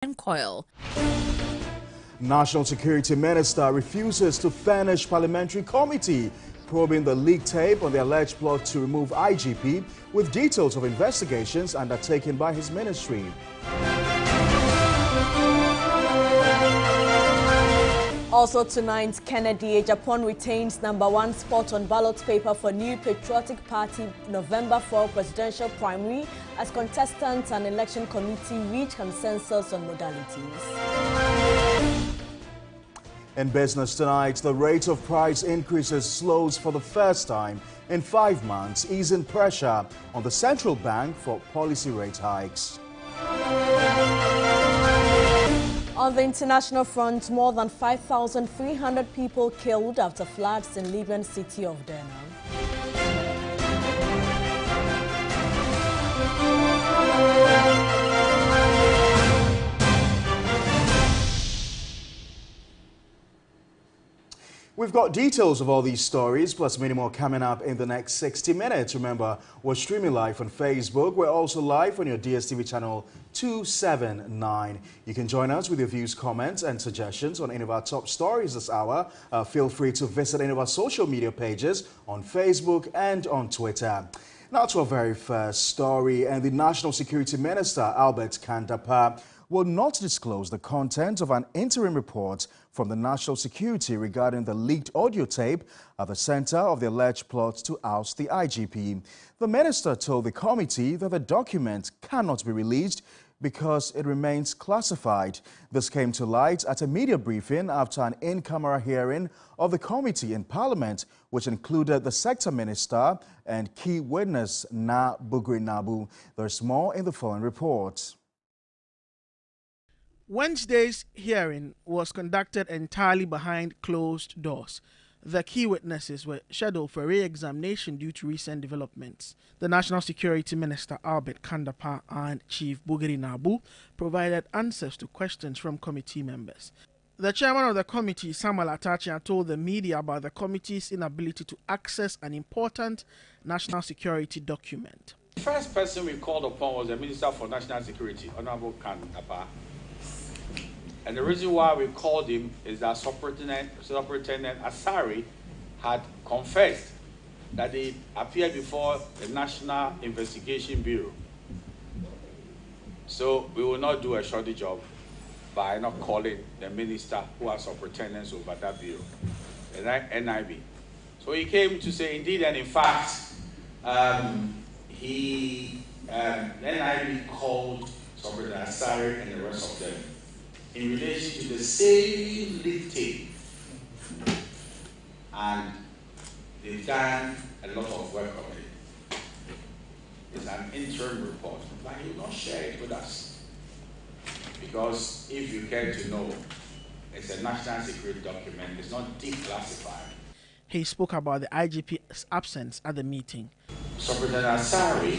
and coil. National Security Minister refuses to furnish parliamentary committee probing the leaked tape on the alleged plot to remove IGP with details of investigations undertaken by his ministry. Also tonight, Kennedy, Japan retains #1 spot on ballot paper for new Patriotic Party November 4 presidential primary as contestants and election committee reach consensus on modalities. In business tonight, the rate of price increases slows for the first time in 5 months, easing pressure on the central bank for policy rate hikes. On the international front, more than 5,300 people killed after floods in Libyan city of Derna. We've got details of all these stories, plus many more coming up in the next 60 minutes. Remember, we're streaming live on Facebook. We're also live on your DSTV channel 279. You can join us with your views, comments, and suggestions on any of our top stories this hour. Feel free to visit any of our social media pages on Facebook and on Twitter. Now to our very first story, and the National Security Minister, Albert Kandapa, will not disclose the content of an interim report from the National Security regarding the leaked audio tape at the center of the alleged plot to oust the IGP. The minister told the committee that the document cannot be released because it remains classified. This came to light at a media briefing after an in-camera hearing of the committee in Parliament, which included the sector minister and key witness Na Bugri Nabu. There's more in the following report. Wednesday's hearing was conducted entirely behind closed doors. The key witnesses were scheduled for re-examination due to recent developments. The National Security Minister, Albert Kandapa, and Chief Bugri Nabu provided answers to questions from committee members. The chairman of the committee, Samuel Atachia, told the media about the committee's inability to access an important national security document. The first person we called upon was the Minister for National Security, Honorable Kandapa. And the reason why we called him is that Superintendent Asari had confessed that he appeared before the National Investigation Bureau. So we will not do a shoddy job by not calling the minister who has superintendents over that bureau, the NIB. So he came to say, indeed and in fact, NIB called Superintendent Asari and the rest of them in relation to the same leaked tape, and they've done a lot of work on it. It's an interim report, but he will not share it with us, because if you care to know, it's a national security document, it's not declassified. He spoke about the IGP's absence at the meeting. Superintendent Asari,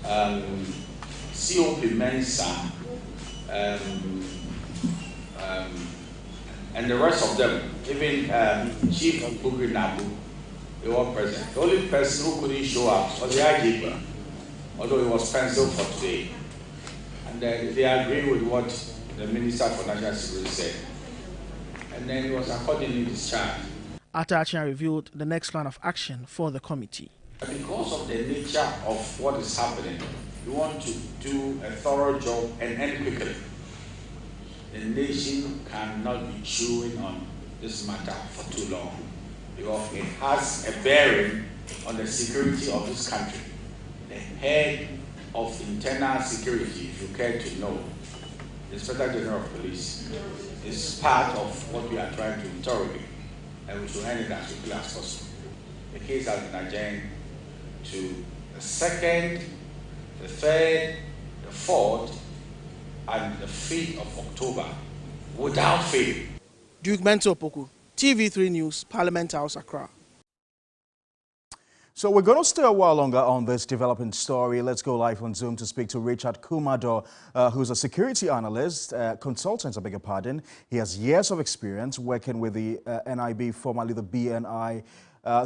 COP Mensa, and the rest of them, even Chief Bugri Nabu, they were present. The only person who couldn't show up was the IGP, although it was penciled for today. And then they agreed with what the Minister for National Security said. And then it was accordingly discharged. Atachia revealed the next plan of action for the committee. Because of the nature of what is happening, we want to do a thorough job and end quickly. The nation cannot be chewing on this matter for too long, because it has a bearing on the security of this country. The head of internal security, if you care to know, the Inspector General of Police, is part of what we are trying to interrogate, and we should end it as quickly as possible. The case has been adjourned to the 2nd, the 3rd, the 4th, and the 5th of October, without fail. Duke Bento Opoku, TV3 News, Parliament House, Accra. So we're going to stay a while longer on this developing story. Let's go live on Zoom to speak to Richard Kumado, who's a security analyst, consultant, I beg your pardon. He has years of experience working with the NIB, formerly the BNI.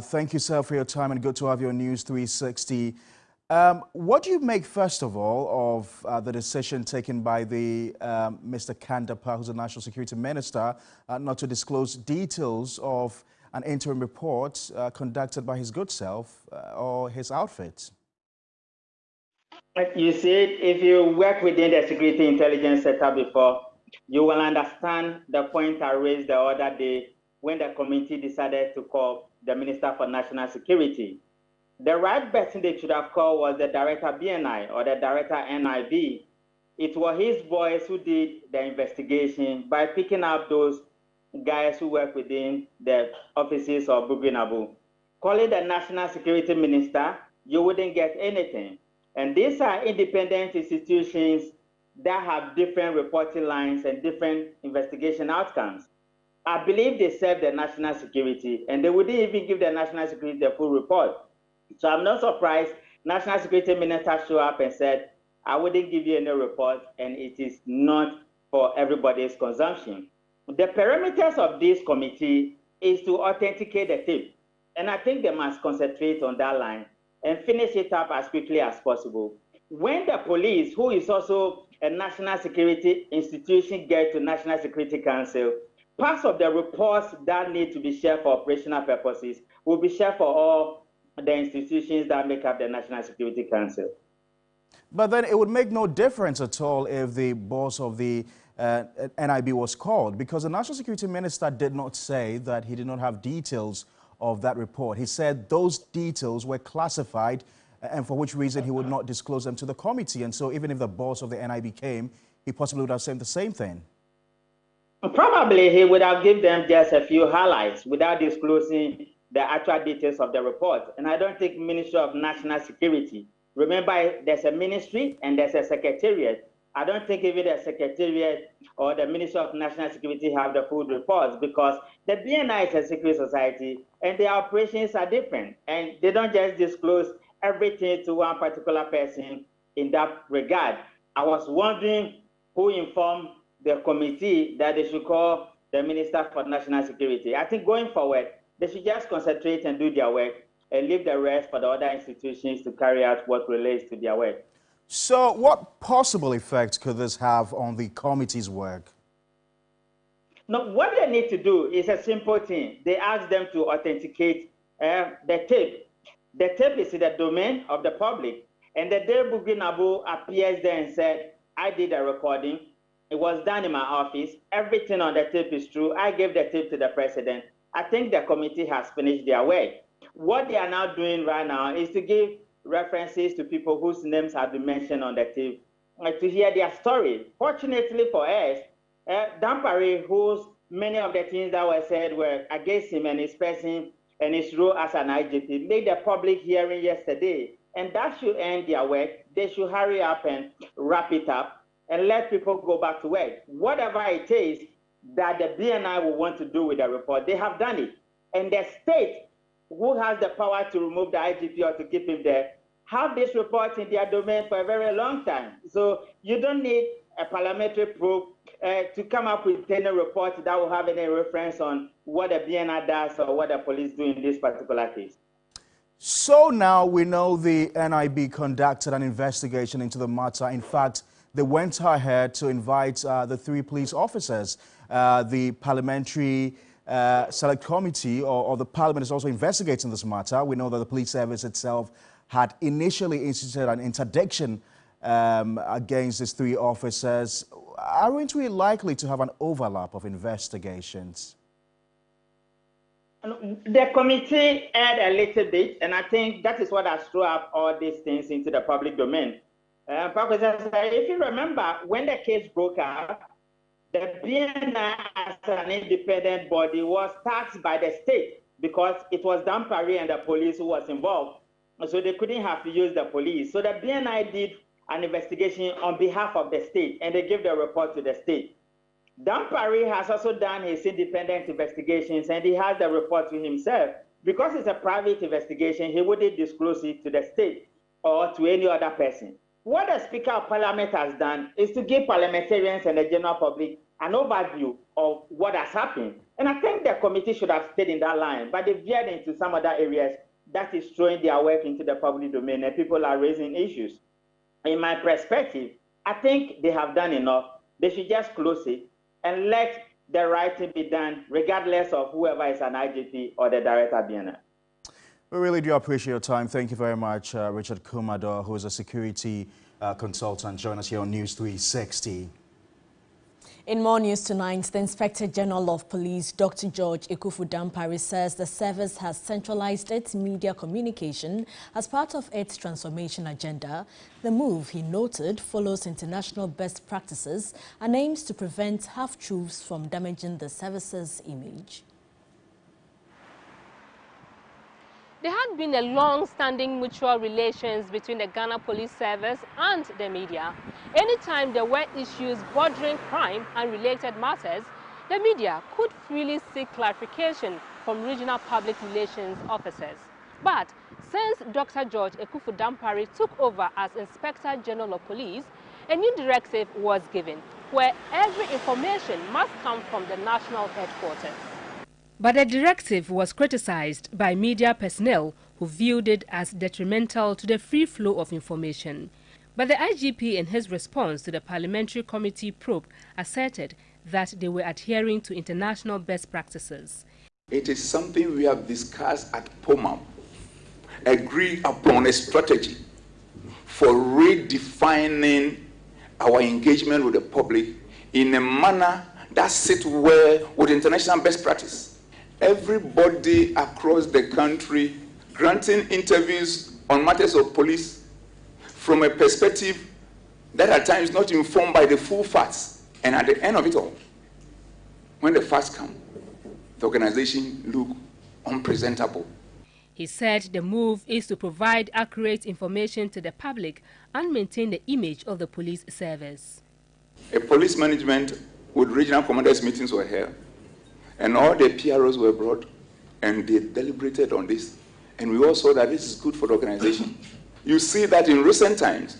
Thank you, sir, for your time, and good to have you on News 360. What do you make, first of all, of the decision taken by the Mr. Kandapa, who's the National Security Minister, not to disclose details of an interim report conducted by his good self or his outfit? You see, if you work within the security intelligence sector before, you will understand the point I raised the other day when the committee decided to call the Minister for National Security. The right person they should have called was the Director BNI or the Director NIB. It was his boys who did the investigation by picking up those guys who work within the offices of Buginabu. Calling the National Security Minister, you wouldn't get anything. And these are independent institutions that have different reporting lines and different investigation outcomes. I believe they serve the national security, and they wouldn't even give the national security the full report. So I'm not surprised National Security Minister showed up and said, I wouldn't give you any report, and it is not for everybody's consumption. The parameters of this committee is to authenticate the tape. And I think they must concentrate on that line and finish it up as quickly as possible. When the police, who is also a national security institution, get to National Security Council, parts of the reports that need to be shared for operational purposes will be shared for all the institutions that make up the National Security Council. But then it would make no difference at all if the boss of the NIB was called, because the National Security Minister did not say that he did not have details of that report. He said those details were classified and for which reason he would not disclose them to the committee. And so even if the boss of the NIB came, he possibly would have said the same thing. Probably he would have given them just a few highlights without disclosing the actual details of the report. And I don't think Ministry of National Security, remember there's a ministry and there's a secretariat. I don't think even the secretariat or the Ministry of National Security have the full reports, because the BNI is a secret society and their operations are different, and they don't just disclose everything to one particular person in that regard. I was wondering who informed the committee that they should call the Minister for National Security. I think going forward, they should just concentrate and do their work and leave the rest for the other institutions to carry out what relates to their work. So what possible effect could this have on the committee's work? No, what they need to do is a simple thing. They ask them to authenticate the tape. The tape is in the domain of the public. And the day Buginabu appears there and said, I did a recording. It was done in my office. Everything on the tape is true. I gave the tape to the president. I think the committee has finished their work. What they are now doing right now is to give references to people whose names have been mentioned on the tape to hear their story. Fortunately for us, Dampare, whose many of the things that were said were against him and his person and his role as an IGP, made a public hearing yesterday. And that should end their work. They should hurry up and wrap it up and let people go back to work. Whatever it is that the BNI will want to do with the report, they have done it. And the state, who has the power to remove the IGP or to keep him there, have this report in their domain for a very long time. So you don't need a parliamentary probe to come up with any report that will have any reference on what the BNI does or what the police do in this particular case. So now we know the NIB conducted an investigation into the matter. In fact, they went ahead to invite the 3 police officers. The parliamentary select committee or the parliament is also investigating this matter. We know that the police service itself had initially instituted an interdiction against these 3 officers. Aren't we likely to have an overlap of investigations? The committee aired a little bit, and I think that is what has thrown up all these things into the public domain. If you remember, when the case broke out, the BNI as an independent body was taxed by the state because it was Dampare and the police who was involved. So they couldn't have to use the police. So the BNI did an investigation on behalf of the state, and they gave the report to the state. Dampare has also done his independent investigations, and he has the report to himself. Because it's a private investigation, he wouldn't disclose it to the state or to any other person. What the Speaker of Parliament has done is to give parliamentarians and the general public an overview of what has happened. And I think the committee should have stayed in that line, but they veered into some other areas that is throwing their work into the public domain and people are raising issues. In my perspective, I think they have done enough. They should just close it and let the right thing be done, regardless of whoever is an IGP or the director of BNN. We really do appreciate your time. Thank you very much, Richard Kumador, who is a security consultant. Join us here on News 360. In more news tonight, the Inspector General of Police, Dr. George Ekufu-Dampare, says the service has centralized its media communication as part of its transformation agenda. The move, he noted, follows international best practices and aims to prevent half-truths from damaging the service's image. There had been a long-standing mutual relations between the Ghana Police Service and the media. Anytime there were issues bordering crime and related matters, the media could freely seek clarification from regional public relations officers. But since Dr. George Ekufu-Dampare took over as Inspector General of Police, a new directive was given where every information must come from the national headquarters. But the directive was criticized by media personnel who viewed it as detrimental to the free flow of information. But the IGP, in his response to the parliamentary committee probe, asserted that they were adhering to international best practices. It is something we have discussed at POMAM, agreed upon a strategy for redefining our engagement with the public in a manner that sits well with international best practice. Everybody across the country granting interviews on matters of police from a perspective that at times is not informed by the full facts. And at the end of it all, when the facts come, the organization look unpresentable. He said the move is to provide accurate information to the public and maintain the image of the police service. A police management with regional commanders meetings were held, and all the PROs were brought, and they deliberated on this. And we all saw that this is good for the organization. You see that in recent times,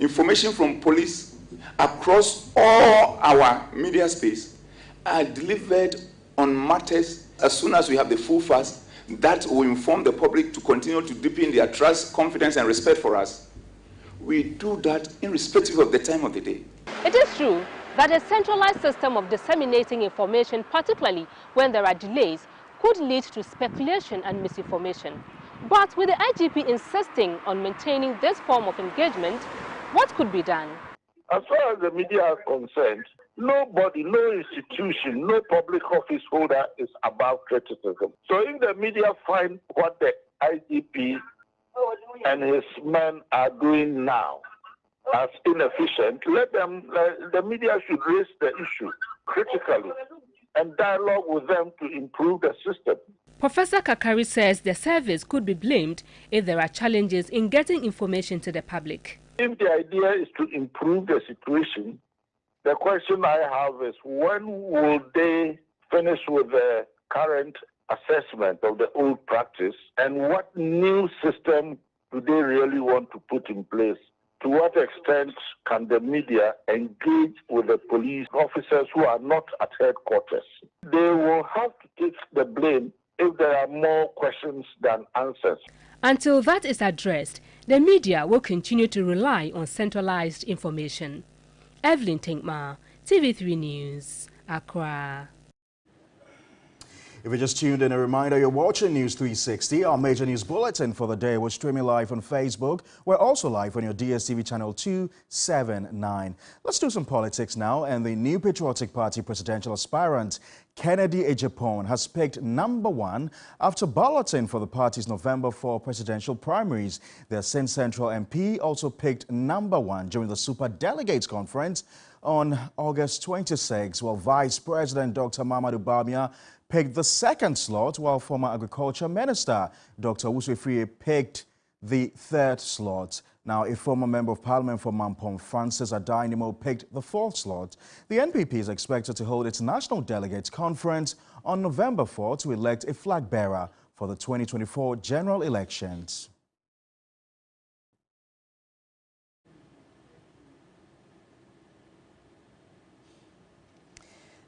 information from police across all our media space are delivered on matters as soon as we have the full facts that will inform the public to continue to deepen their trust, confidence, and respect for us. We do that irrespective of the time of the day. It is true that a centralized system of disseminating information, particularly when there are delays, could lead to speculation and misinformation. But with the IGP insisting on maintaining this form of engagement, what could be done? As far as the media is concerned, nobody, no institution, no public office holder is above criticism. So if the media find what the IGP and his men are doing now as inefficient, the media should raise the issue critically and dialogue with them to improve the system. Professor Kakari says the service could be blamed if there are challenges in getting information to the public. If the idea is to improve the situation, the question I have is when will they finish with the current assessment of the old practice, and what new system do they really want to put in place? To what extent can the media engage with the police officers who are not at headquarters? They will have to take the blame if there are more questions than answers. Until that is addressed, the media will continue to rely on centralized information. Evelyn Tinkma, TV3 News, Accra. If you just tuned in, a reminder you're watching News 360. Our major news bulletin for the day was streaming live on Facebook. We're also live on your DSTV channel 279. Let's do some politics now. And the New Patriotic Party presidential aspirant Kennedy Ejapon has picked #1 after balloting for the party's November 4 presidential primaries. The Sin Central MP also picked #1 during the Super Delegates Conference on August 26, while Vice President Dr. Mamadou Bawumia picked the second slot, while former Agriculture Minister Dr. Wuswefrie picked the third slot. Now, a former Member of Parliament for Mampong, Francis Adainimo, picked the fourth slot. The NPP is expected to hold its National Delegates Conference on November 4 to elect a flag bearer for the 2024 general elections.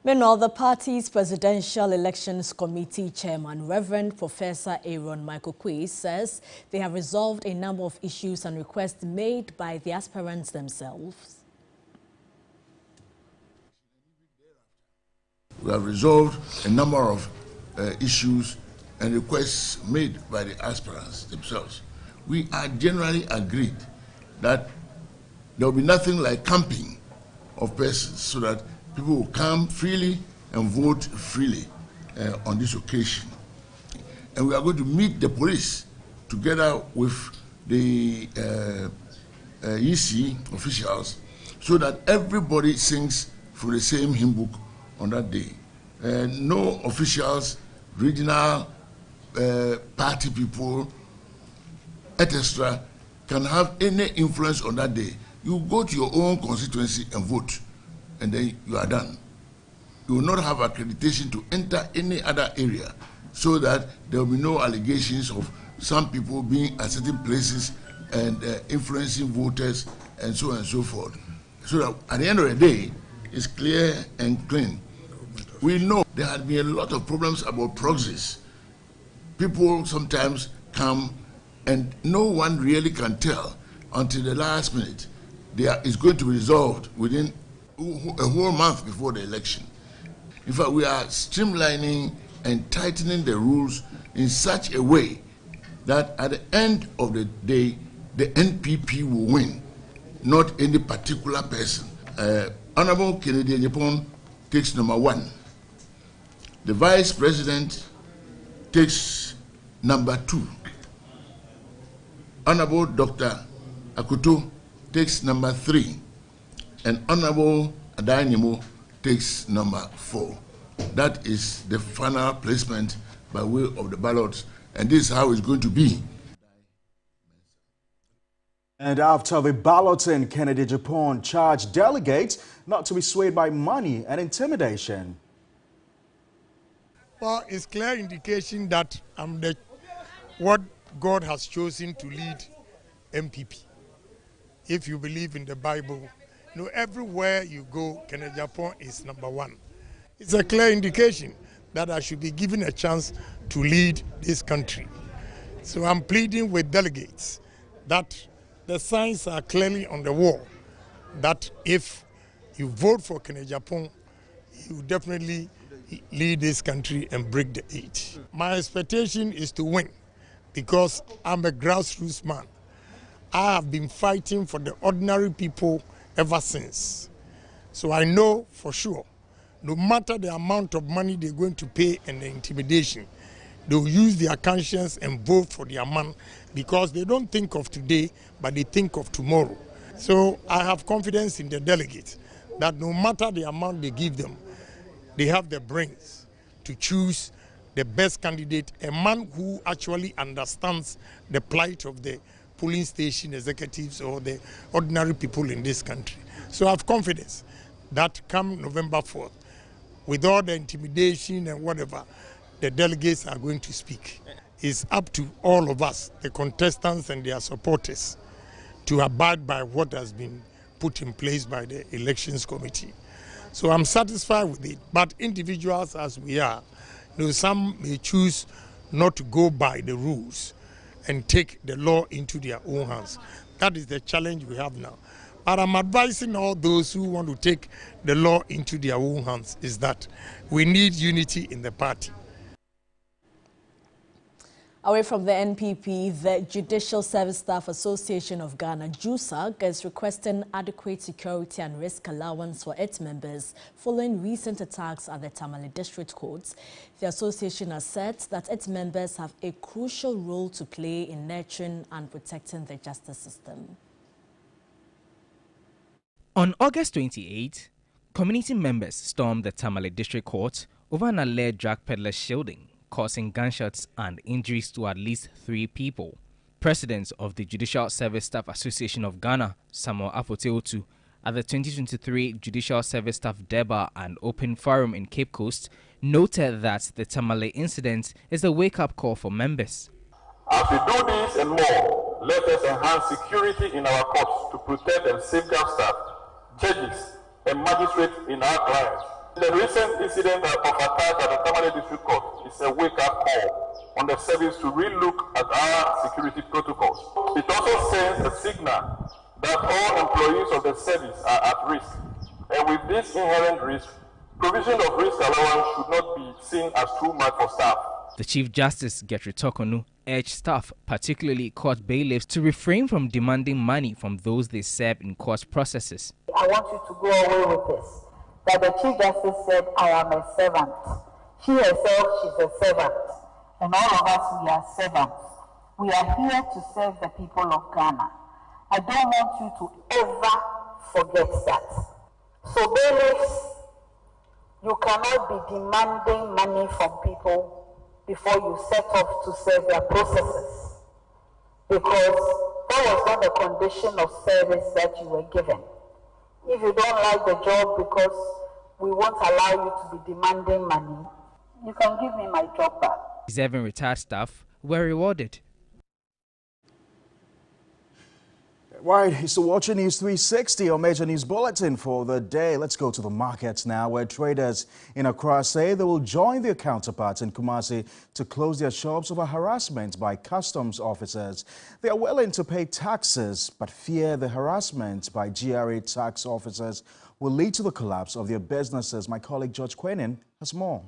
Meanwhile, the party's Presidential Elections Committee Chairman, Reverend Professor Aaron Michael Quay, says they have resolved a number of issues and requests made by the aspirants themselves. We have resolved a number of issues and requests made by the aspirants themselves. We are generally agreed that there will be nothing like camping of persons so that people will come freely and vote freely on this occasion. And we are going to meet the police together with the EC officials so that everybody sings from the same hymn book on that day. No officials, regional party people, etc., can have any influence on that day. You go to your own constituency and vote, and then you are done. You will not have accreditation to enter any other area, so that there will be no allegations of some people being at certain places and influencing voters and so on and so forth. So that at the end of the day, it's clear and clean. We know there had been a lot of problems about proxies. People sometimes come and no one really can tell until the last minute. It's going to be resolved within a whole month before the election. In fact, we are streamlining and tightening the rules in such a way that at the end of the day, the NPP will win, not any particular person. Honorable Kennedy Nyapon takes number 1. The Vice President takes number 2. Honorable Dr. Akuto takes number 3. And Honorable Adanyemo takes number 4. That is the final placement by way of the ballots, and this is how it's going to be. And after the balloting, Kennedy Japan charged delegates not to be swayed by money and intimidation. Well, it's clear indication that I'm what God has chosen to lead MPP. If you believe in the Bible, you know, everywhere you go, Kennedy Japan is number 1. It's a clear indication that I should be given a chance to lead this country. So I'm pleading with delegates that the signs are clearly on the wall that if you vote for Kennedy Japan, you definitely lead this country and break the 8. My expectation is to win because I'm a grassroots man. I have been fighting for the ordinary people ever since. So I know for sure, no matter the amount of money they're going to pay and the intimidation, they'll use their conscience and vote for their man because they don't think of today, but they think of tomorrow. So I have confidence in the delegates that no matter the amount they give them, they have the brains to choose the best candidate, a man who actually understands the plight of the polling station executives or the ordinary people in this country. So I have confidence that come November 4th, with all the intimidation and whatever, the delegates are going to speak. It's up to all of us, the contestants and their supporters, to abide by what has been put in place by the Elections Committee. So I'm satisfied with it, but individuals as we are, you know, some may choose not to go by the rules and take the law into their own hands. That is the challenge we have now. But I'm advising all those who want to take the law into their own hands is that we need unity in the party. Away from the NPP, the Judicial Service Staff Association of Ghana, JUSAG, is requesting adequate security and risk allowance for its members following recent attacks at the Tamale District Courts. The association has said that its members have a crucial role to play in nurturing and protecting the justice system. On August 28, community members stormed the Tamale District Court over an alleged drug peddler shielding, causing gunshots and injuries to at least 3 people. President of the Judicial Service Staff Association of Ghana, Samuel Apoteotu, at the 2023 Judicial Service Staff Deba and Open Forum in Cape Coast, noted that the Tamale incident is a wake-up call for members. As we do this and more, let us enhance security in our courts to protect and safeguard staff, judges, and magistrates in our clients. The recent incident of attack at the Tamale District Court is a wake-up call on the service to relook at our security protocols. It also sends a signal that all employees of the service are at risk. And with this inherent risk, provision of risk allowance should not be seen as too much for staff. The Chief Justice, Getri Tokonu, urged staff, particularly court bailiffs, to refrain from demanding money from those they serve in court processes. I want you to go away with this, that the Chief Justice said, I am a servant. She herself, she's a servant. And all of us, we are servants. We are here to serve the people of Ghana. I don't want you to ever forget that. So bailiffs, you cannot be demanding money from people before you set off to serve their processes, because that was not the condition of service that you were given. If you don't like the job because we won't allow you to be demanding money, you can give me my job back. 7 retired staff were rewarded. Right, it's the Watcher News 360, our major news bulletin for the day. Let's go to the markets now, where traders in Accra say they will join their counterparts in Kumasi to close their shops over harassment by customs officers. They are willing to pay taxes, but fear the harassment by GRA tax officers will lead to the collapse of their businesses. My colleague George Quenin has more.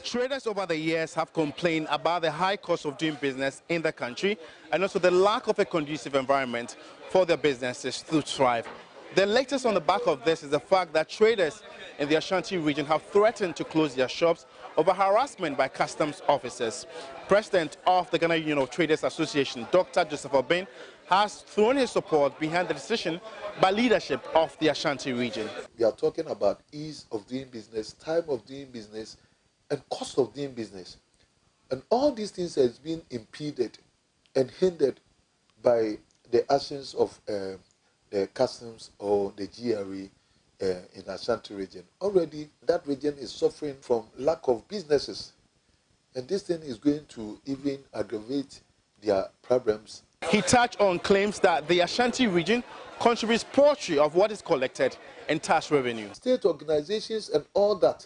Traders over the years have complained about the high cost of doing business in the country and also the lack of a conducive environment for their businesses to thrive. The latest on the back of this is the fact that traders in the Ashanti region have threatened to close their shops over harassment by customs officers. President of the Ghana Union of Traders Association, Dr. Joseph Obin, has thrown his support behind the decision by leadership of the Ashanti region. We are talking about ease of doing business, time of doing business, and cost of doing business. And all these things has been impeded and hindered by the actions of the customs or the GRE in Ashanti region. Already that region is suffering from lack of businesses, and this thing is going to even aggravate their problems. He touched on claims that the Ashanti region contributes poultry of what is collected in tax revenue. State organizations and all that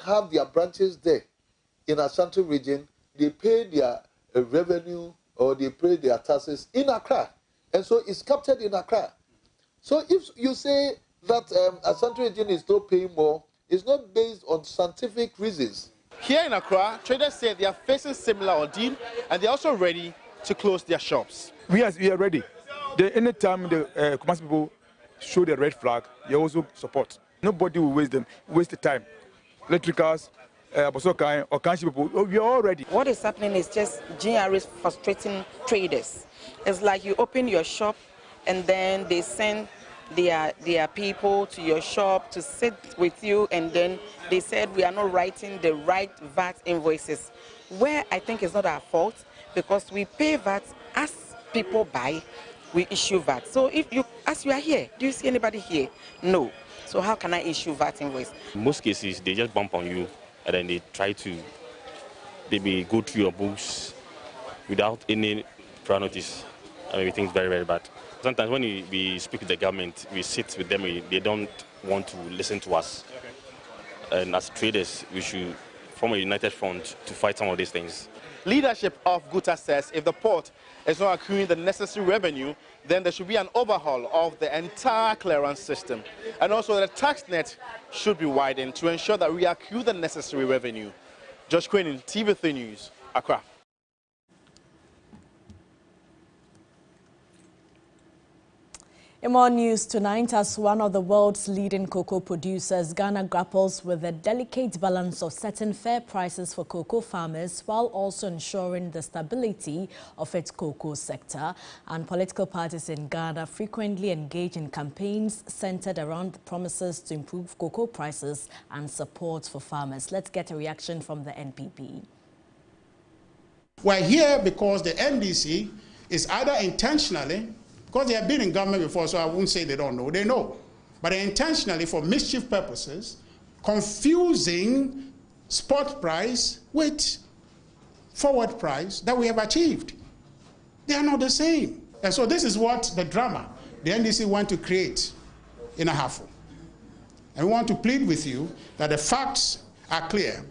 have their branches there in Ashanti region, they pay their revenue or they pay their taxes in Accra. And so it's captured in Accra. So if you say that Ashanti region is not paying more, it's not based on scientific reasons. Here in Accra, traders say they are facing similar ordeal and they're also ready to close their shops. We are ready. Anytime the Kumasi people show the red flag, they also support. Nobody will waste the time. Electricals, Bosokai, or Kanshi people, we are all ready. What is happening is just GRAs frustrating traders. It's like you open your shop and then they send their people to your shop to sit with you, and then they said we are not writing the right VAT invoices, where I think it's not our fault because we pay VAT as people buy, we issue VAT. So as you are here, do you see anybody here? No. So how can I issue VAT invoice? In most cases, they just bump on you and then they try to maybe go through your books without any prior notice. I mean, we think it's very, very bad. Sometimes when we speak with the government, we sit with them, they don't want to listen to us. Okay. And as traders, we should form a united front to fight some of these things. Leadership of Guta says if the port is not accruing the necessary revenue, then there should be an overhaul of the entire clearance system. And also the tax net should be widened to ensure that we accrue the necessary revenue. Josh Quenin, TV3 News, Accra. In more news tonight, as one of the world's leading cocoa producers, Ghana grapples with the delicate balance of setting fair prices for cocoa farmers while also ensuring the stability of its cocoa sector. And political parties in Ghana frequently engage in campaigns centered around the promises to improve cocoa prices and support for farmers. Let's get a reaction from the NPP. We're here because the NDC is either intentionally, because they have been in government before, so I won't say they don't know. They know. But intentionally, for mischief purposes, confusing spot price with forward price that we have achieved. They are not the same. And so this is what the drama the NDC want to create in Ahafo. And we want to plead with you that the facts are clear.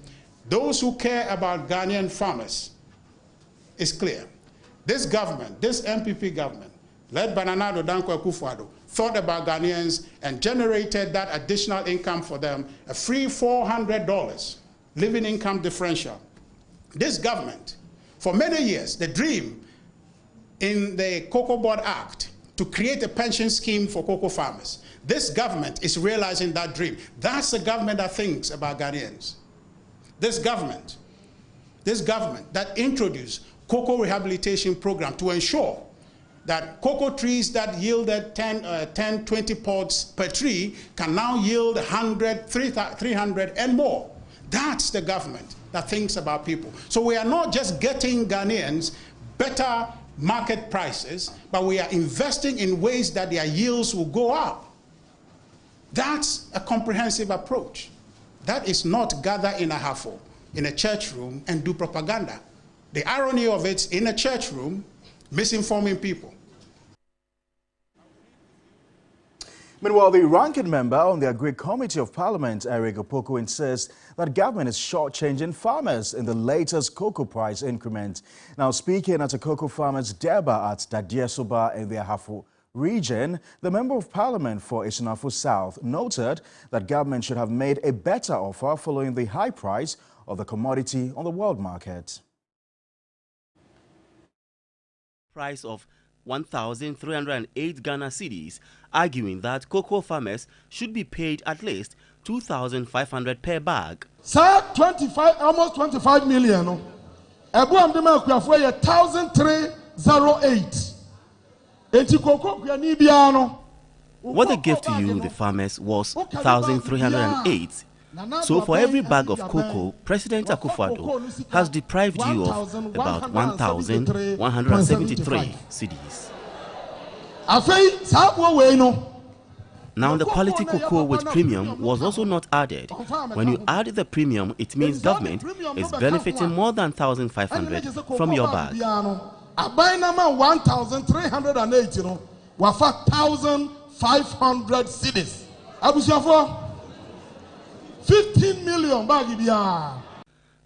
Those who care about Ghanaian farmers is clear. This government, this MPP government, led by Nana Addo Dankwa Akufo-Addo, thought about Ghanaians and generated that additional income for them, a free $400 living income differential. This government, for many years, the dream in the Cocoa Board Act to create a pension scheme for cocoa farmers. This government is realizing that dream. That's the government that thinks about Ghanaians. This government that introduced cocoa rehabilitation program to ensure that cocoa trees that yielded 10, 20 pods per tree can now yield 100, 300 and more. That's the government that thinks about people. So we are not just getting Ghanaians better market prices, but we are investing in ways that their yields will go up. That's a comprehensive approach. That is not gather in a huffle, in a church room and do propaganda. The irony of it's in a church room, misinforming people. Meanwhile, the ranking member on the Agri Committee of Parliament, Eric Opoku, insists that government is shortchanging farmers in the latest cocoa price increment. Now, speaking at a cocoa farmers' Deba at Dadiesoba in the Ahafo region, the Member of Parliament for Isunafo South noted that government should have made a better offer following the high price of the commodity on the world market. Price of 1,308 Ghana cedis, arguing that cocoa farmers should be paid at least 2,500 per bag. Sir, almost 25 million. Ebu amdema kuyafuwa 1,308. What they gave to you, the farmers, was 1,308. So for every bag of cocoa, President Akufo-Addo has deprived you of about 1,173 cedis. Now the quality cocoa with premium was also not added. When you add the premium, it means government is benefiting more than 1,500 from your bag. I buy number 1,308, wafa 1,500 cedis. Abusafo 15 million bagi biya.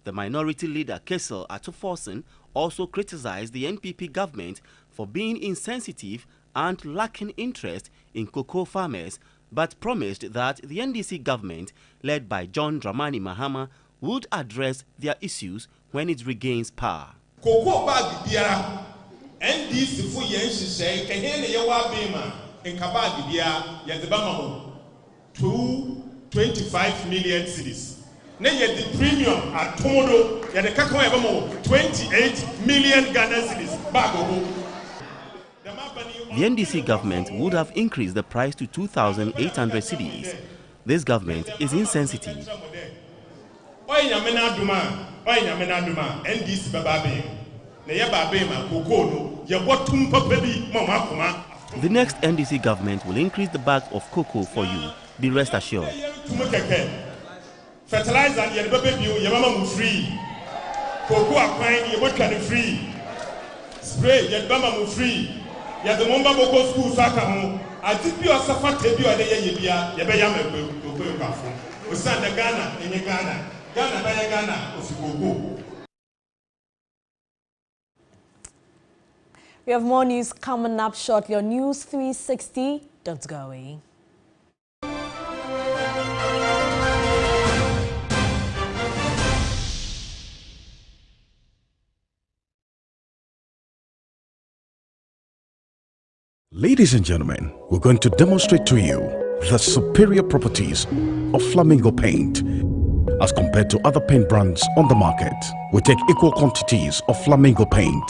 The minority leader Kessel Atuforsen also criticized the NPP government for being insensitive and lacking interest in cocoa farmers, but promised that the NDC government, led by John Dramani Mahama, would address their issues when it regains power. Cocoa bag biara NDC fu yen hihye kahene ye wa bema enka bag biara ye de bama ho 225 million cedis na ye the premium atomodo ye de kaka ye bama 28 million Ghana cedis bag ho. The NDC government would have increased the price to 2,800 cedis. This government is insensitive. NDC The next NDC government will increase the bag of cocoa for you. Be rest assured. Fertilizer free. Cocoa free. Spray free. The Mumba Boko school saka home. I did you a safate you a day Yabaya Usanda Ghana in Ghana. Ghana by Ghana of We have more news coming up shortly on News 360. Don't go away. Ladies and gentlemen, we're going to demonstrate to you the superior properties of Flamingo paint as compared to other paint brands on the market. We take equal quantities of Flamingo paint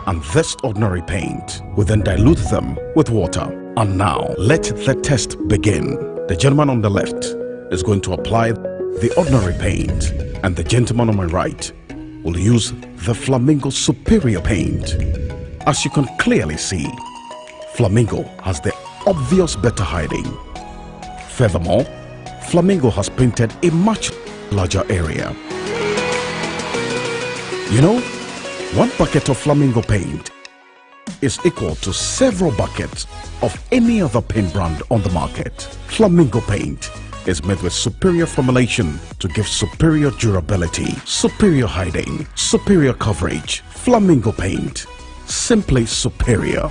and this ordinary paint. We then dilute them with water. And now, let the test begin. The gentleman on the left is going to apply the ordinary paint, and the gentleman on my right will use the Flamingo superior paint. As you can clearly see, Flamingo has the obvious better hiding. Furthermore, Flamingo has painted a much larger area. You know, one bucket of Flamingo paint is equal to several buckets of any other paint brand on the market. Flamingo paint, is made with superior formulation to give superior durability, superior hiding, superior coverage. Flamingo paint. Simply superior.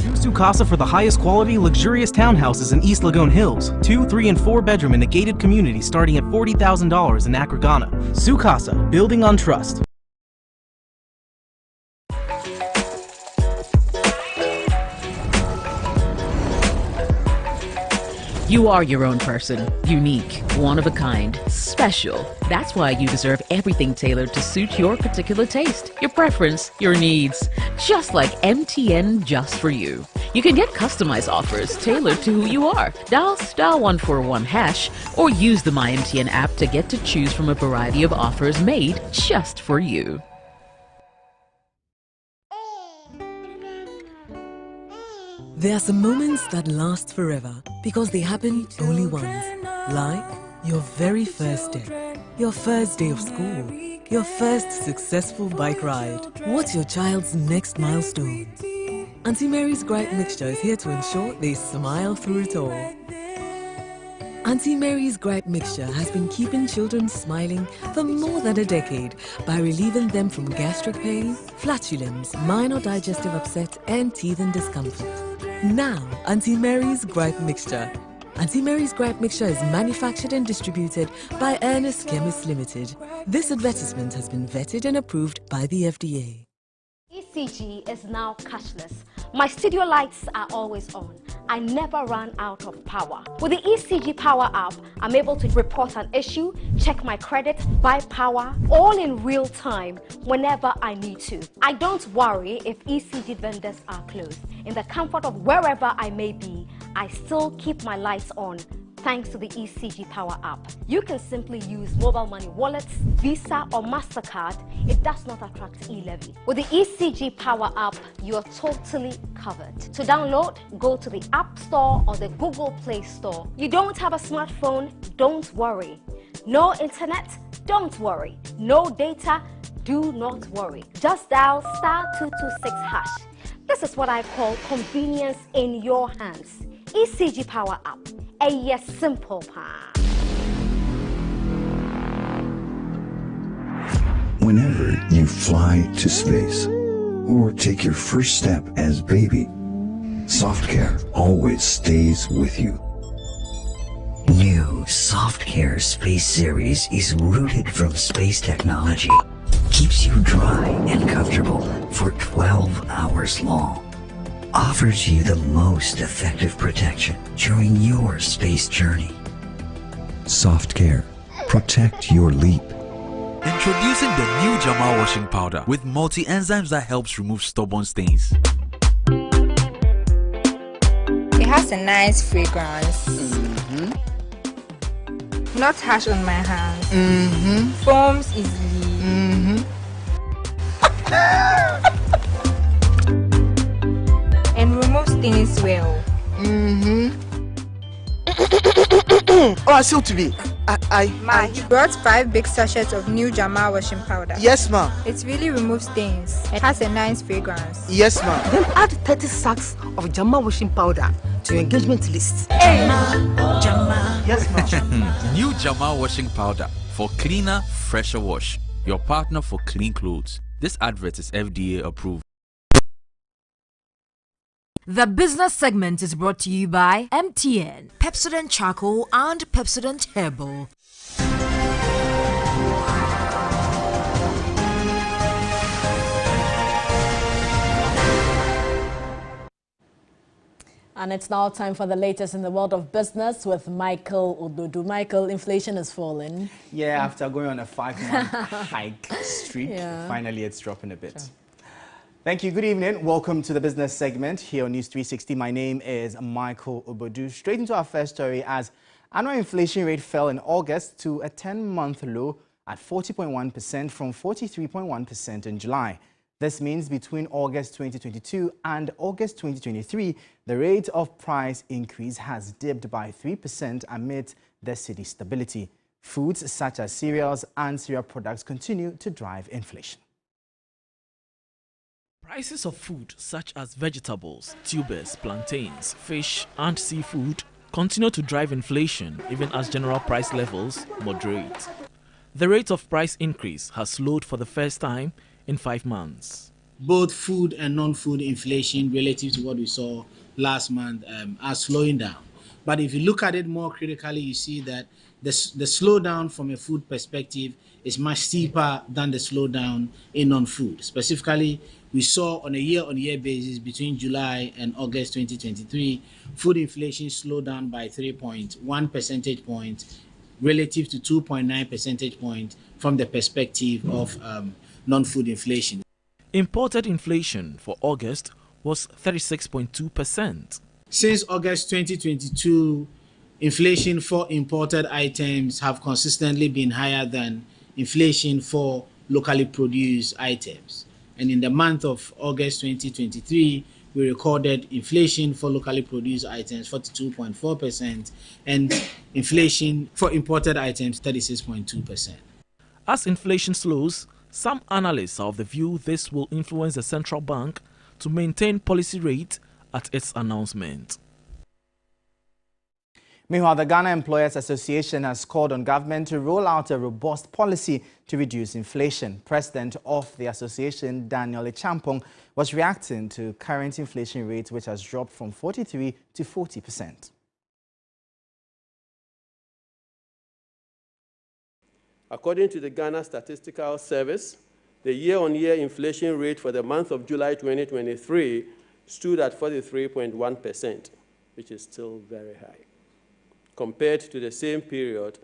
Use Sukasa for the highest quality, luxurious townhouses in East Lagoon Hills. 2, 3, and 4 bedroom in a gated community starting at $40,000 in Accra, Ghana. Sukasa, building on trust. You are your own person, unique, one of a kind, special. That's why you deserve everything tailored to suit your particular taste, your preference, your needs. Just like MTN Just For You. You can get customized offers tailored to who you are. Dial *141# or use the MyMTN app to get to choose from a variety of offers made just for you. There are some moments that last forever because they happen only once. Like your very first day, your first day of school, your first successful bike ride. What's your child's next milestone? Auntie Mary's Gripe Mixture is here to ensure they smile through it all. Auntie Mary's Gripe Mixture has been keeping children smiling for more than a decade by relieving them from gastric pain, flatulence, minor digestive upset, and teething discomfort. Now, Auntie Mary's Gripe Mixture. Auntie Mary's Gripe Mixture is manufactured and distributed by Ernest Chemists Limited. This advertisement has been vetted and approved by the FDA. ECG is now cashless. My studio lights are always on. I never run out of power. With the ECG Power app, I'm able to report an issue, check my credit, buy power, all in real time whenever I need to. I don't worry if ECG vendors are closed. In the comfort of wherever I may be, I still keep my lights on thanks to the ECG Power app. You can simply use mobile money wallets, Visa or MasterCard. It does not attract e-levy. With the ECG Power app, you are totally covered. To download, go to the App Store or the Google Play Store. You don't have a smartphone? Don't worry. No internet? Don't worry. No data? Do not worry. Just dial *226#. This is what I call convenience in your hands. ECG Power app. A yes simple pa. Whenever you fly to space or take your first step as baby, SoftCare always stays with you. New SoftCare Space Series is rooted from space technology. Keeps you dry and comfortable for 12 hours long. Offers you the most effective protection during your space journey. SoftCare. Protect your leap. Introducing the new Jamal washing powder with multi-enzymes that helps remove stubborn stains. It has a nice fragrance. Not harsh on my hands. Foams easily. And remove stains well. Oh, I still to be. Ma, you brought 5 big sachets of new Jamal washing powder. Yes, ma. It really removes stains. It has a nice fragrance. Yes, ma. Then add 30 sacks of Jamal washing powder to your engagement list. Hey, Jamal. Yes, ma. New Jamal washing powder for cleaner, fresher wash. Your partner for clean clothes. This advert is FDA approved. The business segment is brought to you by MTN, Pepsodent Charcoal and Pepsodent Herbal. And it's now time for the latest in the world of business with Michael Ododu. Michael, inflation is falling. Yeah, after going on a 5-month hike streak, finally it's dropping a bit. Sure. Thank you. Good evening. Welcome to the business segment here on News 360. My name is Michael Obodu. Straight into our first story, as annual inflation rate fell in August to a 10-month low at 40.1% from 43.1% in July. This means between August 2022 and August 2023, the rate of price increase has dipped by 3% amid the cedi's stability. Foods such as cereals and cereal products continue to drive inflation. Prices of food such as vegetables, tubers, plantains, fish and seafood continue to drive inflation even as general price levels moderate. The rate of price increase has slowed for the first time in 5 months. Both food and non-food inflation relative to what we saw last month are slowing down. But if you look at it more critically, you see that the slowdown from a food perspective is much steeper than the slowdown in non-food. Specifically, we saw on a year-on-year basis between July and August 2023, food inflation slowed down by 3.1 percentage points relative to 2.9 percentage points from the perspective of non-food inflation. Imported inflation for August was 36.2%. Since August 2022, inflation for imported items have consistently been higher than inflation for locally produced items. And in the month of August 2023, we recorded inflation for locally produced items 42.4% and inflation for imported items 36.2%. As inflation slows, some analysts are of the view this will influence the central bank to maintain policy rate at its announcement. Meanwhile, the Ghana Employers Association has called on government to roll out a robust policy to reduce inflation. President of the association, Daniel Echampong, was reacting to current inflation rate, which has dropped from 43% to 40%. According to the Ghana Statistical Service, the year-on-year inflation rate for the month of July 2023 stood at 43.1%, which is still very high, compared to the same period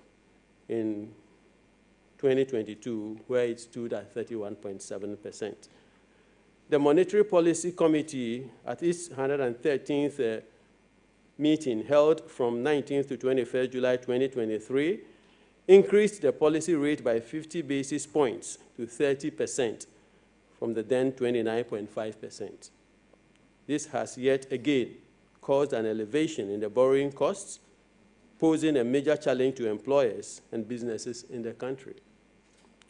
in 2022, where it stood at 31.7%. The Monetary Policy Committee, at its 113th meeting held from 19th to 21st July 2023, increased the policy rate by 50 basis points to 30% from the then 29.5%. This has yet again caused an elevation in the borrowing costs, posing a major challenge to employers and businesses in the country.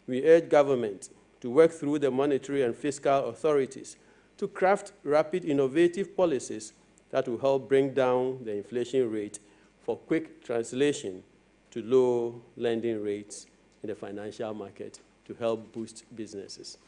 We urge government to work through the monetary and fiscal authorities to craft rapid, innovative policies that will help bring down the inflation rate for quick translation to low lending rates in the financial market to help boost businesses.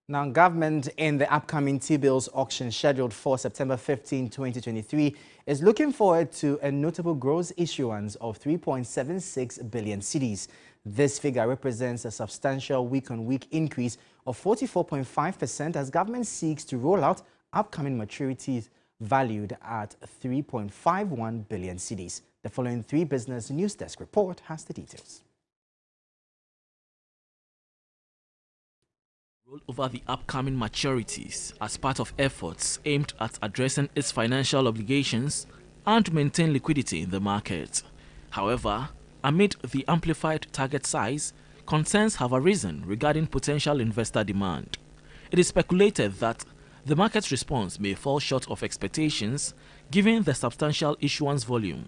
Now, government in the upcoming T-bills auction scheduled for September 15, 2023 is looking forward to a notable gross issuance of 3.76 billion cedis. This figure represents a substantial week-on-week increase of 44.5% as government seeks to roll out upcoming maturities valued at 3.51 billion cedis. The following 3 Business News Desk report has the details. Roll over the upcoming maturities as part of efforts aimed at addressing its financial obligations and maintain liquidity in the market. However, amid the amplified target size, concerns have arisen regarding potential investor demand. It is speculated that the market's response may fall short of expectations given the substantial issuance volume.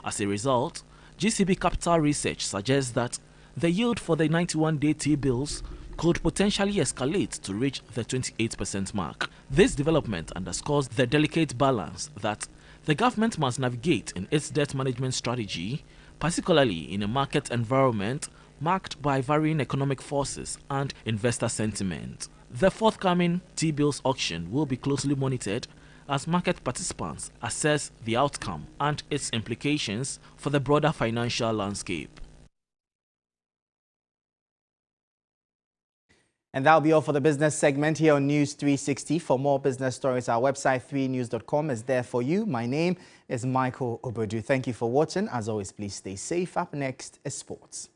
As a result, GCB Capital Research suggests that the yield for the 91-day T-bills could potentially escalate to reach the 28% mark. This development underscores the delicate balance that the government must navigate in its debt management strategy, particularly in a market environment marked by varying economic forces and investor sentiment. The forthcoming T-bills auction will be closely monitored as market participants assess the outcome and its implications for the broader financial landscape. And that'll be all for the business segment here on News 360. For more business stories, our website 3news.com is there for you. My name is Michael Obodu. Thank you for watching. As always, please stay safe. Up next is sports.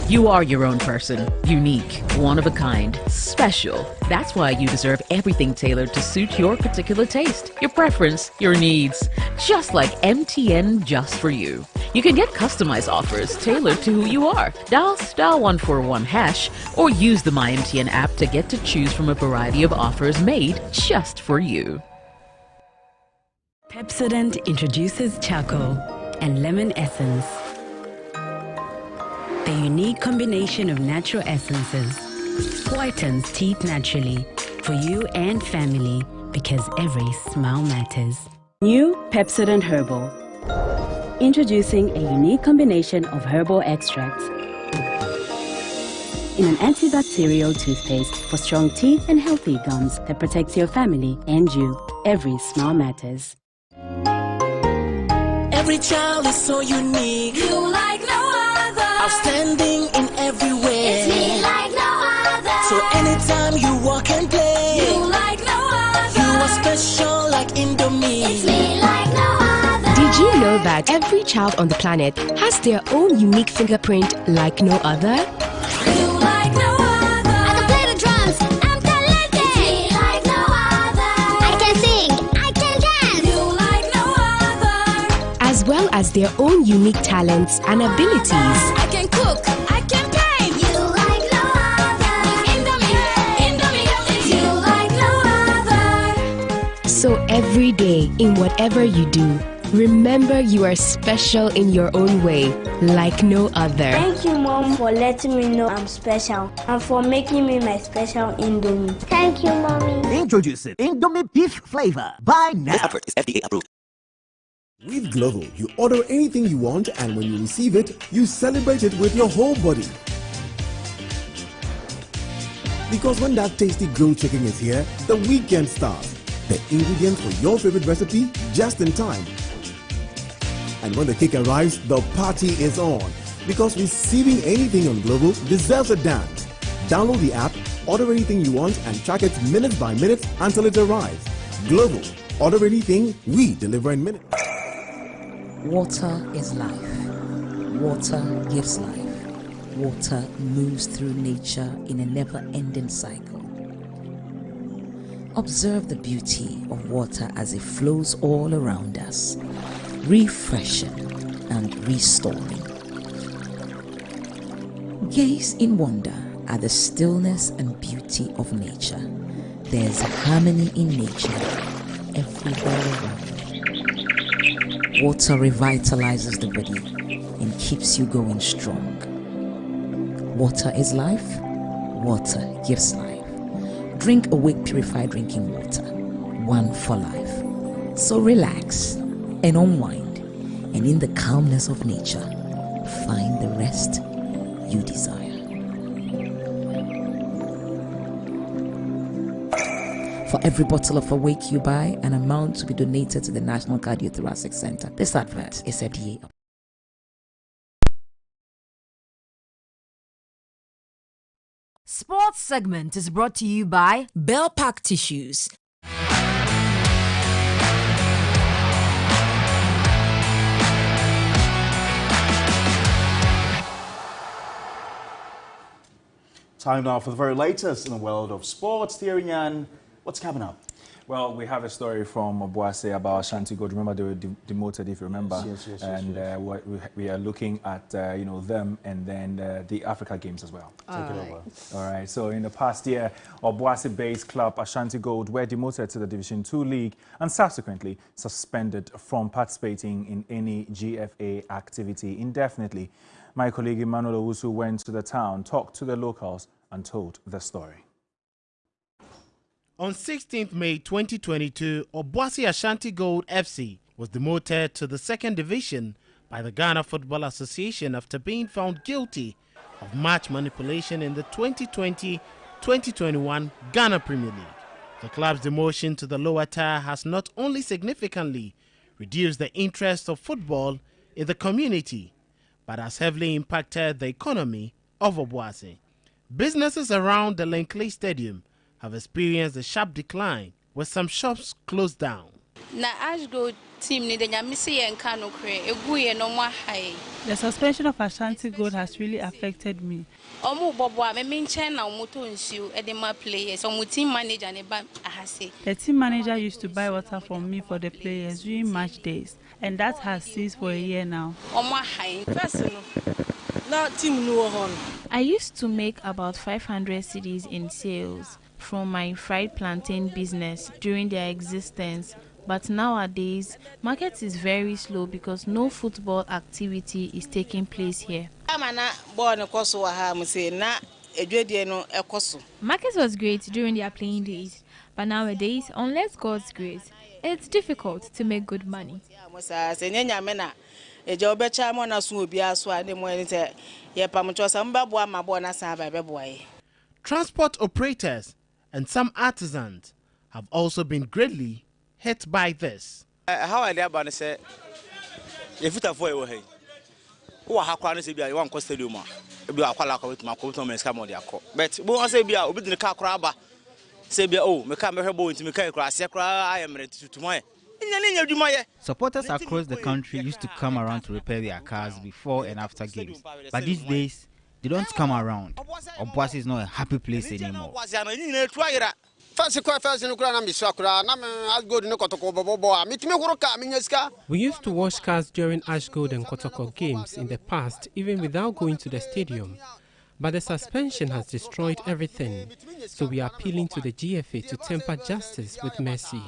You are your own person, unique, one of a kind, special. That's why you deserve everything tailored to suit your particular taste, your preference, your needs. Just like MTN Just For You. You can get customized offers tailored to who you are. Dial *141# or use the MyMTN app to get to choose from a variety of offers made just for you. Pepsodent introduces charcoal and lemon essence. The unique combination of natural essences whitens teeth naturally for you and family because every smile matters. New Pepsodent Herbal. Introducing a unique combination of herbal extracts in an antibacterial toothpaste for strong teeth and healthy gums that protects your family and you. Every smile matters. Every child is so unique. You like no other. Outstanding in every way. It's me like no other. So anytime you walk and play, you like no other. You are special like Indomie. It's me like no other. Did you know that every child on the planet has their own unique fingerprint like no other? You like no other. I can play the drums. I'm talented. It's me like no other. I can sing. I can dance. You like no other. As well as their own unique talents and abilities. I can cook. I can paint. You like no other. Indomie. It's you like no other. So every day, in whatever you do, remember you are special in your own way, like no other. Thank you, Mom, for letting me know I'm special and for making me my special Indomie. Thank you, Mommy. Introducing Indomie Beef Flavor. Buy now. This advert is FDA approved. With Global, you order anything you want, and when you receive it, you celebrate it with your whole body. Because when that tasty grilled chicken is here, the weekend starts. The ingredients for your favorite recipe just in time. And when the cake arrives, the party is on. Because receiving anything on Global deserves a dance. Download the app, order anything you want, and track it minute by minute until it arrives. Global. Order anything, we deliver in minutes. Water is life. Water gives life. Water moves through nature in a never-ending cycle. Observe the beauty of water as it flows all around us, refreshing and restoring. Gaze in wonder at the stillness and beauty of nature. There's harmony in nature everywhere around. Water revitalizes the body and keeps you going strong. Water is life. Water gives life. Drink Awake Purified Drinking Water, one for life. So relax and unwind, and in the calmness of nature, find the rest you desire. For every bottle of Awake you buy, an amount to be donated to the National Cardiothoracic Center. This advert is FDA. Sports segment is brought to you by Bell Pack Tissues. Time now for the very latest in the world of sports. Thierry Nyan, what's coming up? Well, we have a story from Obuasi about Ashanti Gold. Remember, they were demoted, if you remember. Yes. And we are looking at, them and then the Africa Games as well. Take it over. All right. So in the past year, Obuasi-based club Ashanti Gold were demoted to the Division 2 League and subsequently suspended from participating in any GFA activity indefinitely. My colleague Emmanuel Owusu went to the town, talked to the locals, and told the story. On 16th May 2022, Obuasi Ashanti Gold FC was demoted to the second division by the Ghana Football Association after being found guilty of match manipulation in the 2020-2021 Ghana Premier League. The club's demotion to the lower tier has not only significantly reduced the interest of football in the community, but has heavily impacted the economy of Obuasi. Businesses around the Lankley Stadium have experienced a sharp decline, with some shops closed down. Na Ash Gold The suspension of Ashanti Gold has really affected me. The team manager used to buy water from me for the players during match days, and that has ceased for a year now. I used to make about 500 cedis in sales from my fried plantain business during their existence, but nowadays market is very slow because no football activity is taking place here. Market was great during their playing days, but nowadays, unless God's grace, it's difficult to make good money. Transport operators and some artisans have also been greatly hit by this. How are they about to say? If it's a four way, who are Hakwana Sibia, you want to stadium? Be a quality with my coat on my scam on the accord. But we want to say, be a bit in the car crabber. Say, oh, me come here, boy, into me car crash. I am ready to tomorrow. Supporters across the country used to come around to repair their cars before and after games, but these days they don't come around. Obuasi is not a happy place anymore. We used to wash cars during Ash Gold and Kotoko games in the past, even without going to the stadium. But the suspension has destroyed everything, so we are appealing to the GFA to temper justice with mercy.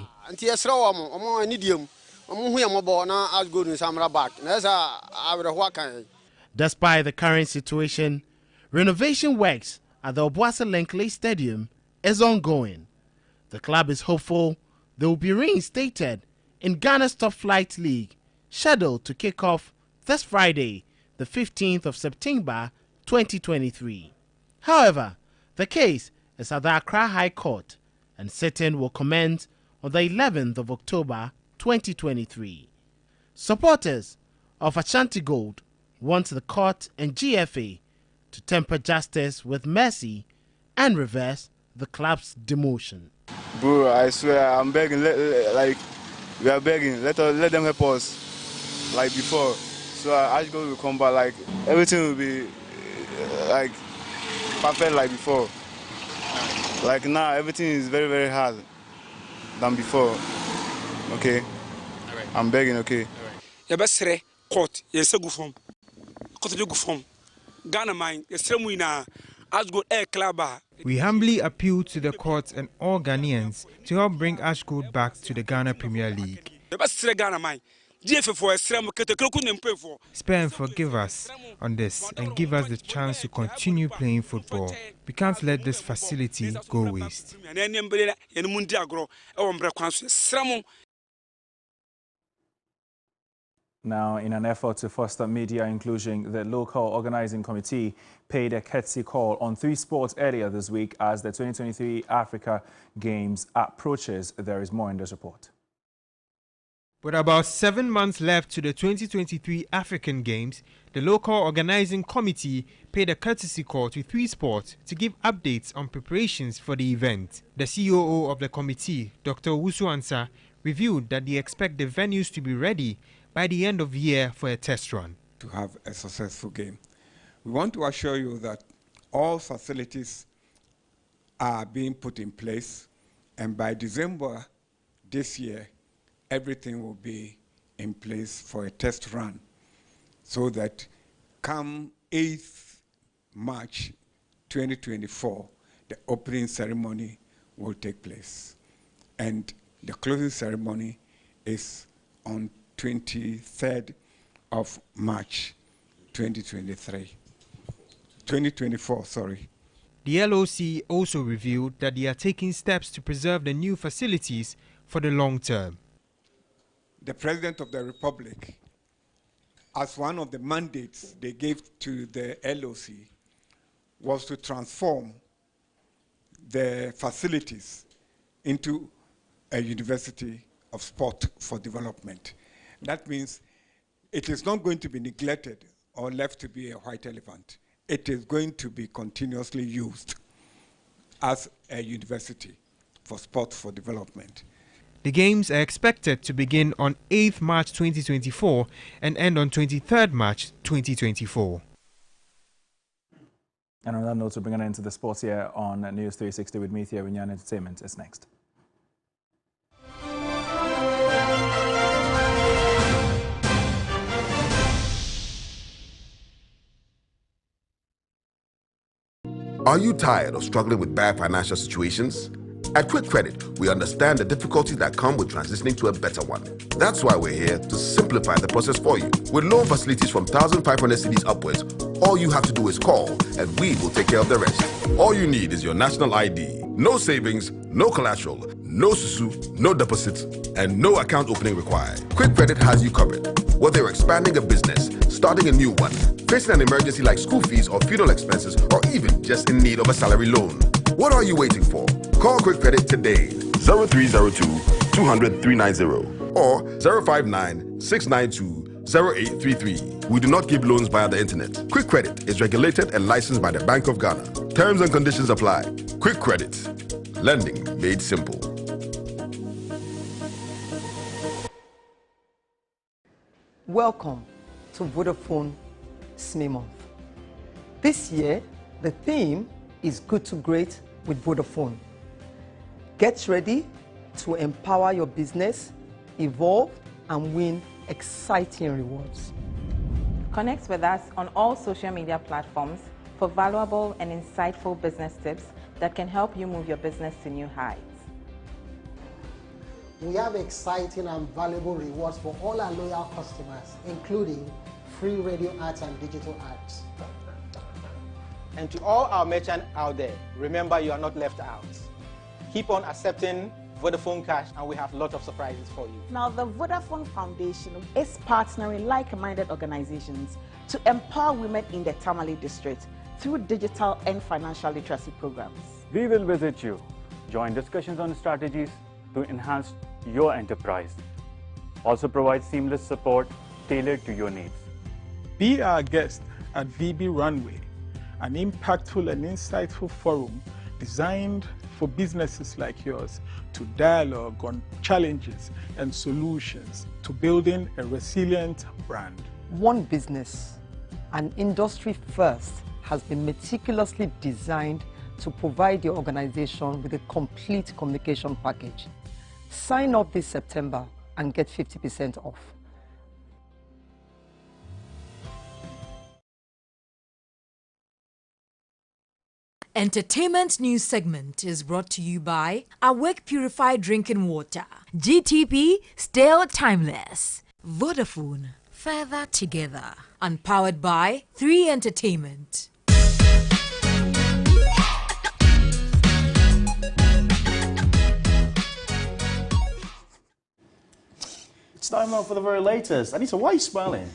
Despite the current situation, renovation works at the Obuasi Lenkley Stadium is ongoing. The club is hopeful they will be reinstated in Ghana's Top Flight League, scheduled to kick off this Friday, the 15th of September 2023. However, the case is at the Accra High Court and sitting will commence on the 11th of October 2023. Supporters of Ashanti Gold want the court and GFA to temper justice with mercy and reverse the club's demotion. Bro, I swear, I'm begging, like, we are begging, let them help us, like before. So Ash Gold will come back, like, everything will be, like, perfect like before. Like now, everything is very, very hard than before. Okay? Right. I'm begging, okay? Ya besre court, yesa gufom. Court jo gufom. Ghana mine, yesre mu ina Ash Gold air club. We humbly appeal to the courts and all Ghanaians to help bring Ash Gold back to the Ghana Premier League. Spare and forgive us on this and give us the chance to continue playing football. We can't let this facility go waste. Now, in an effort to foster media inclusion, the local organizing committee paid a courtesy call on 3 sports earlier this week as the 2023 Africa Games approaches. There is more in this report. With about 7 months left to the 2023 African Games, the local organizing committee paid a courtesy call to 3 sports to give updates on preparations for the event. The COO of the committee, Dr. Wusu Ansah, revealed that they expect the venues to be ready by the end of the year for a test run. To have a successful game. We want to assure you that all facilities are being put in place, and by December this year, everything will be in place for a test run, so that come 8th March 2024, the opening ceremony will take place. And the closing ceremony is on 23rd of March 2024, sorry. The LOC also revealed that they are taking steps to preserve the new facilities for the long term. The President of the Republic, as one of the mandates they gave to the LOC, was to transform the facilities into a university of sport for development. That means it is not going to be neglected or left to be a white elephant. It is going to be continuously used as a university for sport for development. The games are expected to begin on 8th March 2024 and end on 23rd March 2024. And on that note, we're bringing an end to the sports here on News 360 with me, Thierry Nyan. Entertainment is next. Are you tired of struggling with bad financial situations? At Quick Credit, we understand the difficulties that come with transitioning to a better one. That's why we're here to simplify the process for you. With loan facilities from 1,500 cedis upwards, all you have to do is call and we will take care of the rest. All you need is your national ID. No savings, no collateral, no susu, no deposits, and no account opening required. Quick Credit has you covered. Whether you're expanding a business, starting a new one, facing an emergency like school fees or funeral expenses, or even just in need of a salary loan. What are you waiting for? Call Quick Credit today. 0302 200 390 or 059 692 0833. We do not give loans via the internet. Quick Credit is regulated and licensed by the Bank of Ghana. Terms and conditions apply. Quick Credit. Lending made simple. Welcome to Vodafone SME Month. This year, the theme is Good to Great with Vodafone. Get ready to empower your business, evolve, and win exciting rewards. Connect with us on all social media platforms for valuable and insightful business tips that can help you move your business to new heights. We have exciting and valuable rewards for all our loyal customers, including free radio ads and digital ads. And to all our merchants out there, remember you are not left out. Keep on accepting Vodafone Cash and we have lots of surprises for you. Now, the Vodafone Foundation is partnering like-minded organizations to empower women in the Tamale district through digital and financial literacy programs. We will visit you, join discussions on strategies to enhance your enterprise. Also provide seamless support tailored to your needs. Be our guest at VB Runway, an impactful and insightful forum designed for businesses like yours to dialogue on challenges and solutions to building a resilient brand. One business, an industry first, has been meticulously designed to provide your organization with a complete communication package. Sign up this September and get 50% off. Entertainment news segment is brought to you by Awake Purified Drinking Water. GTP, still timeless. Vodafone, further together. And powered by 3 Entertainment. It's time now for the very latest. Anita, why are you smiling?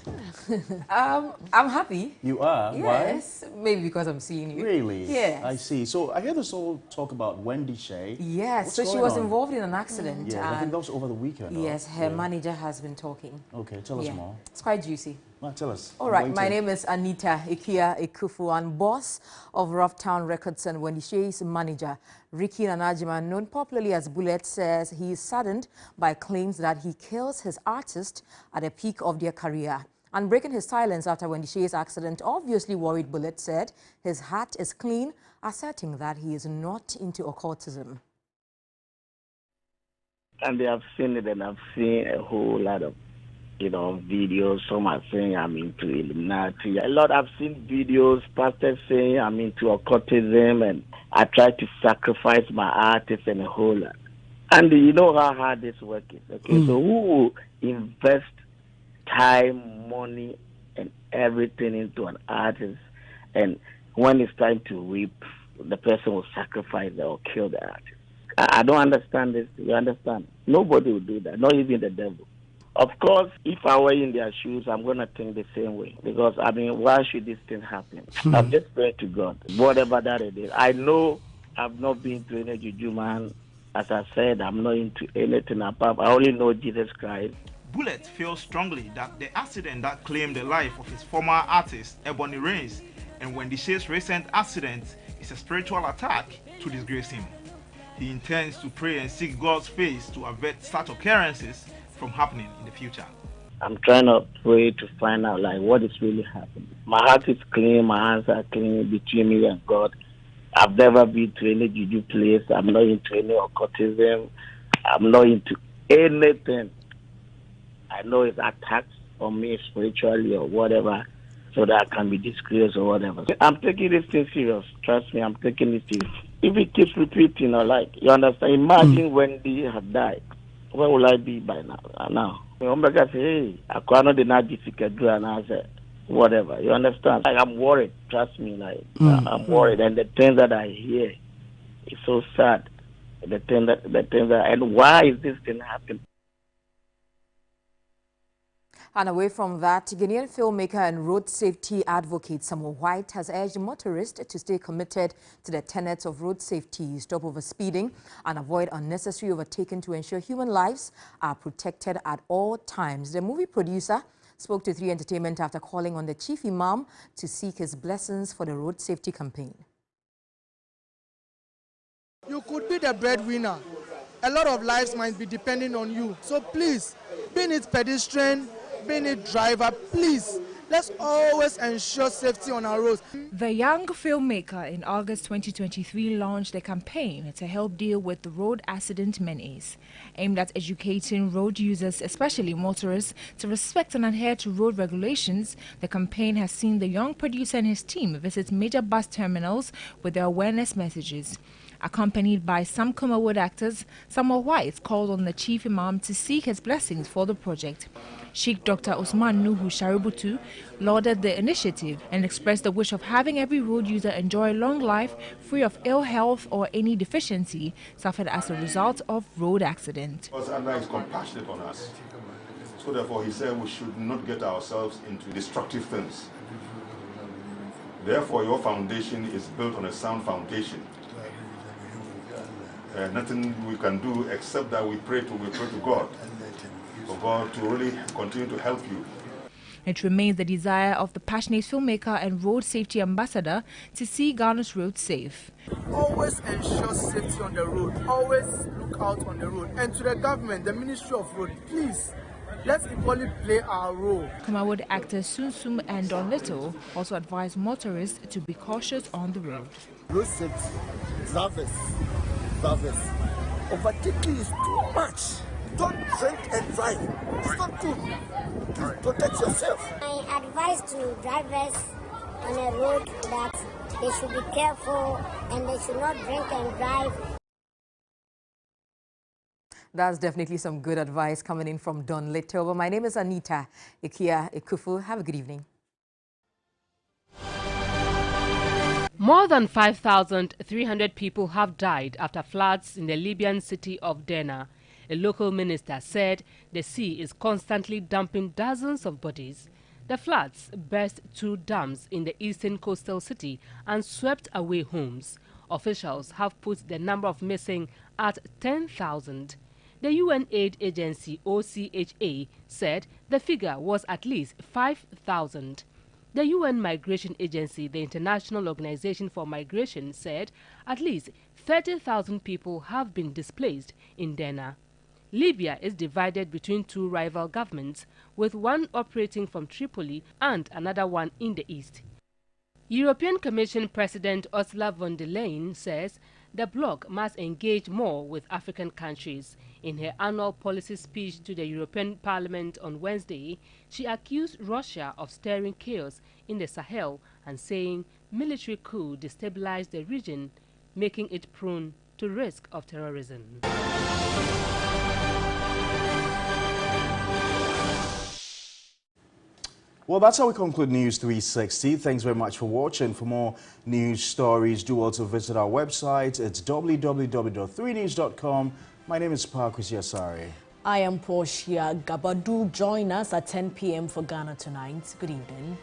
I'm happy. You are? Yes. Why? Maybe because I'm seeing you. Really? Yes. I see. So I hear this all talk about Wendy Shea. Yes. So she was involved in an accident. Yeah, I think that was over the weekend. Yes, her manager has been talking. Okay, tell us more. It's quite juicy. Well, tell us. All right, my name is Anita Ikia Ekufu, and boss of Roughtown Records and Wendy Shea's manager, Ricky Nanajima, known popularly as Bullet, says he is saddened by claims that he kills his artist at the peak of their career. And breaking his silence after Wendy Shea's accident, obviously worried Bullet said his heart is clean, asserting that he is not into occultism. And they have seen it, and I've seen a whole lot of videos. Some are saying I'm into Illuminati. A lot I've seen videos, pastors saying I'm into occultism and I try to sacrifice my artists and a whole lot. And you know how hard this work is. Okay, so who will invest time, money, and everything into an artist, and when it's time to reap, the person will sacrifice or kill the artist? I don't understand this. You understand? Nobody will do that, not even the devil. Of course, if I were in their shoes, I'm going to think the same way. Because, why should this thing happen? I'm just praying to God, whatever that it is. I know I've not been to any juju, man. As I said, I'm not into anything apart. I only know Jesus Christ. Bullet feels strongly that the accident that claimed the life of his former artist, Ebony Reigns, and Wendy Shea's recent accident is a spiritual attack to disgrace him. he intends to pray and seek God's face to avert such occurrences from happening in the future. I'm trying to pray to find out like what is really happening. My heart is clean, my hands are clean between me and God. I've never been to any juju place. I'm not into any occultism. I'm not into anything. I know it's attacks on me spiritually or whatever, so that I can be disgraced or whatever. I'm taking this thing serious. Trust me, I'm taking it serious. If it keeps repeating, or like, you understand? Imagine when they have died. Where will I be by now? Omega say, hey, I can't do not difficult, and I said, whatever. You understand? Like, I'm worried. Trust me, like, I'm worried. And the things that I hear is so sad. The things that, and why is this thing happening? And away from that, Ghanaian filmmaker and road safety advocate Samuel White has urged motorists to stay committed to the tenets of road safety, stop overspeeding, and avoid unnecessary overtaking to ensure human lives are protected at all times. The movie producer spoke to 3 Entertainment after calling on the chief imam to seek his blessings for the road safety campaign. You could be the breadwinner. A lot of lives might be depending on you. So please, being it pedestrian, being it driver, please, let's always ensure safety on our roads. The young filmmaker in August 2023 launched a campaign to help deal with the road accident menace, aimed at educating road users, especially motorists, to respect and adhere to road regulations. The campaign has seen the young producer and his team visit major bus terminals with their awareness messages. Accompanied by some Kumawood actors, Samuel White called on the chief imam to seek his blessings for the project. Sheikh Dr. Usman Nuhu Shaributu lauded the initiative and expressed the wish of having every road user enjoy a long life free of ill health or any deficiency suffered as a result of road accident. Allah is compassionate on us. So therefore he said we should not get ourselves into destructive things. Therefore your foundation is built on a sound foundation. Nothing we can do except that we pray to God, for God to really continue to help you. It remains the desire of the passionate filmmaker and road safety ambassador to see Ghana's roads safe. Always ensure safety on the road. Always look out on the road. And to the government, the Ministry of Road, please, let's equally play our role. Kumawood actors Sun Sum and Don Little also advise motorists to be cautious on the road. Road safety, drivers. Overtaking is too much. Don't drink and drive. It's not good. Please protect yourself. I advise to drivers on a road that they should be careful and they should not drink and drive. That's definitely some good advice coming in from Don Little. But my name is Anita Ikia Ekufu. Have a good evening. More than 5,300 people have died after floods in the Libyan city of Derna. A local minister said the sea is constantly dumping dozens of bodies. The floods burst 2 dams in the eastern coastal city and swept away homes. Officials have put the number of missing at 10,000. The UN aid agency OCHA said the figure was at least 5,000. The UN Migration Agency, the International Organization for Migration, said at least 30,000 people have been displaced in Derna. Libya is divided between 2 rival governments, with one operating from Tripoli and another one in the east. European Commission President Ursula von der Leyen says the bloc must engage more with African countries. In her annual policy speech to the European Parliament on Wednesday, she accused Russia of stirring chaos in the Sahel and saying military coup destabilized the region, making it prone to risk of terrorism. Well, that's how we conclude News 360. Thanks very much for watching. For more news stories, do also visit our website. It's www.3news.com. My name is Parkus Yasari. I am Portia Gabadu. Join us at 10 p.m. for Ghana Tonight. Good evening.